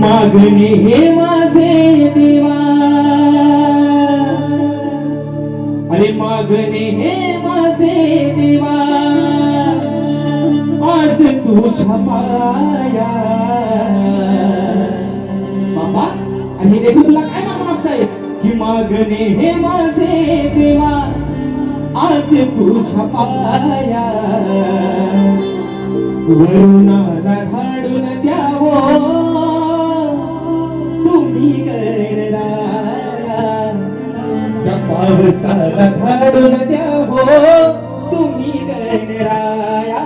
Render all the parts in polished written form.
मागणे हे माझे देवा, अरे मागणे हे माझे देवा, आज तुझ्या पाया. बाबा, आणि हे देखील तुला काय मागताय की मागणे हे माझे देवा, आज तुझ्या पाया. वरुणाला धाडून द्यावो तुम्ही गणराया, त्या पावसाला धाडून द्यावो तुम्ही गणराया.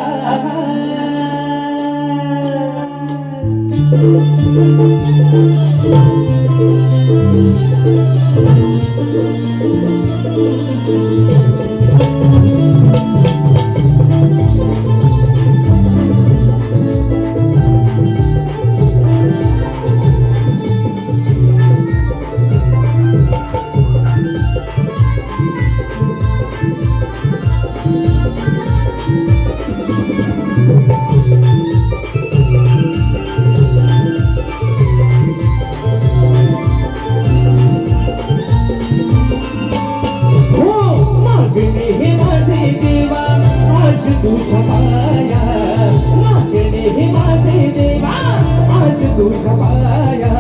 तुझ्या पाया, मागणे हे माझे देवा, आज तुझ्या पाया.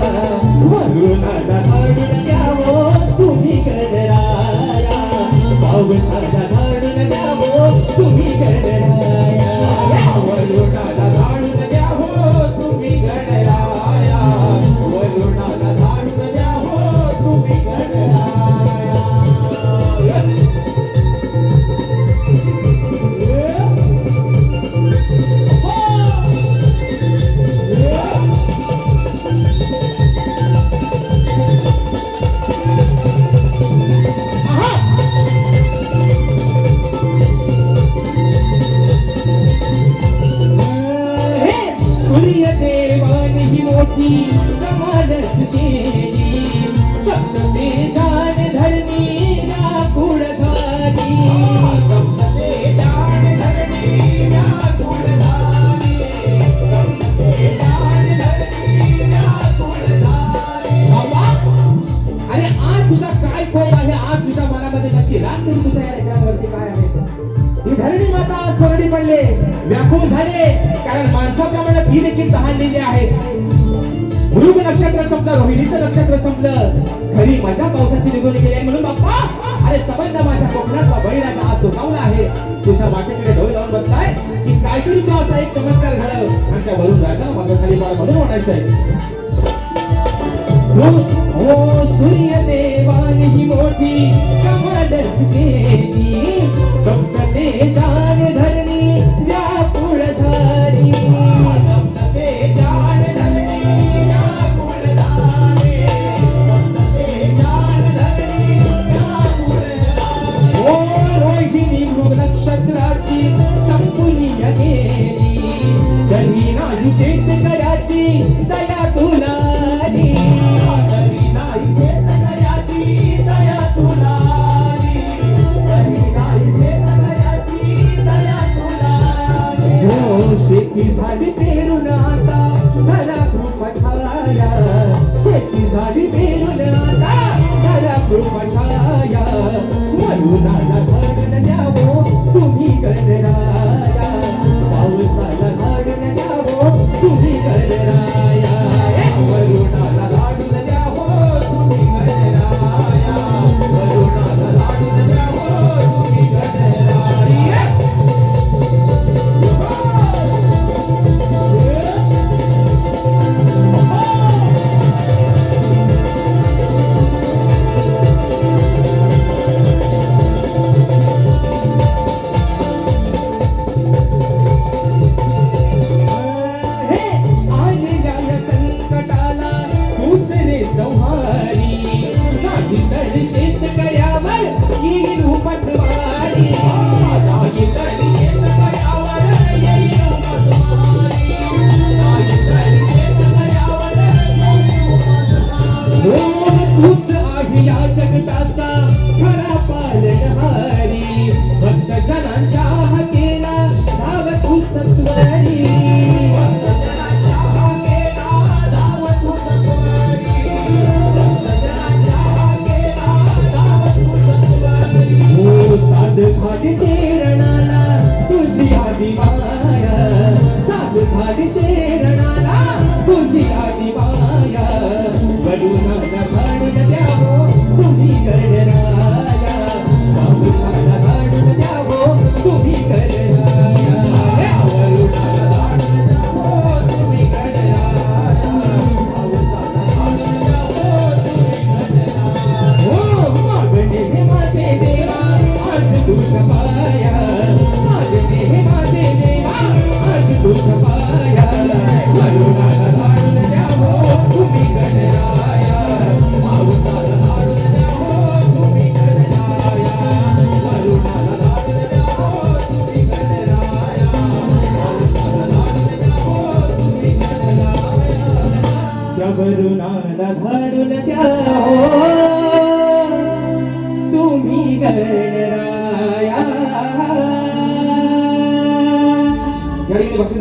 वरुणाला धाडून द्यावो तुम्ही गणराया, पावसाला धाडून द्यावो तुम्ही गणराया. वरुणाला धाडून द्यावो तुम्ही गणराया, वरुणाला धाडून द्यावो तुम्ही गणराया. सूर्यदेवाने ही मोठी कमालच केली, फक्त ते जाण धरणी लाकूड झाली. फक्त ते जाण धरणी लाकूड झाली, फक्त ते जाण धरणी लाकूड झाली. बाबा, अरे आज तुझा काय कोप आहे? आज तुझ्या मनामध्ये नक्की राग तरी तुझ्या या याच्यावरती काय आहे? ही धरणी माता आज सोडली पडले, व्याकुळ झाले, कारण माणसाप्रमाणे ती देखील तहानलेली आहे. मृग नक्षत्र संपलं, रोहिणीचं नक्षत्र संपलं, खरी मजा पावसाची निघून गेली आहे. म्हणून बाप्पा, अरे संबंध माझ्या कोकणातला बळीराजा आज सुकावला आहे. तुझ्या वाटेकडे ढोल लावून बसलाय की काहीतरी तो असा एक चमत्कार घडव आमच्या वरून राजा माझं खाली मला म्हणून म्हणायचंय. हो सूर्यदेवाने ही मोठी कमालच केली, फक्त ते जाण धरणी व्याकुळ झाली. फक्त ते जाण धरणी लाकूड झाली, फक्त ते जाण धरणी लाकूड झाली. ओ रोहिणी मृग नक्षत्राची संपुली गेली, तरी नाही शेतकऱ्याची दया तुला आली. तरी नाही शेतकऱ्याची दया तुला आली, तरी नाही शेतकऱ्याची दया तुला आली. हो शेती झाली पेरून आता घरा कृपा छाया, शेती झाली पेरून आता घरा कृपा छाया. वरुणाला धाडून द्यावो तुम्ही गणराया, पावसाला धाडून द्यावो तुम्ही गणराया. वरुणाला धाडून द्यावो तुम्ही गणराया, वरुणाला धाडून द्यावो तुम्ही गणराया. हे आले तुझी आधी माया वरुणाला धाडून द्यावो तुम्ही गणराया पावसाला धाडून द्यावो तुम्ही गणराया वरुणाला धाडून द्यावो तुम्ही गणराया पावसाला धाडून द्यावो तुम्ही गणराया हो मागणे हे माझे देवा आज तुझ पाया मागणे हे माझे देवा आज तुझ पाया वरुणाला धाडून द्यावो तुम्ही गणराया पावसाला धाडून द्यावो तुम्ही गणराया वरुणाला धाडून द्यावो तुम्ही गणराया पावसाला धाडून द्यावो तुम्ही गणराया त्या वरुणाला धाडून द्यावो तुम्ही गणराया. या ठिकाणी बक्षीस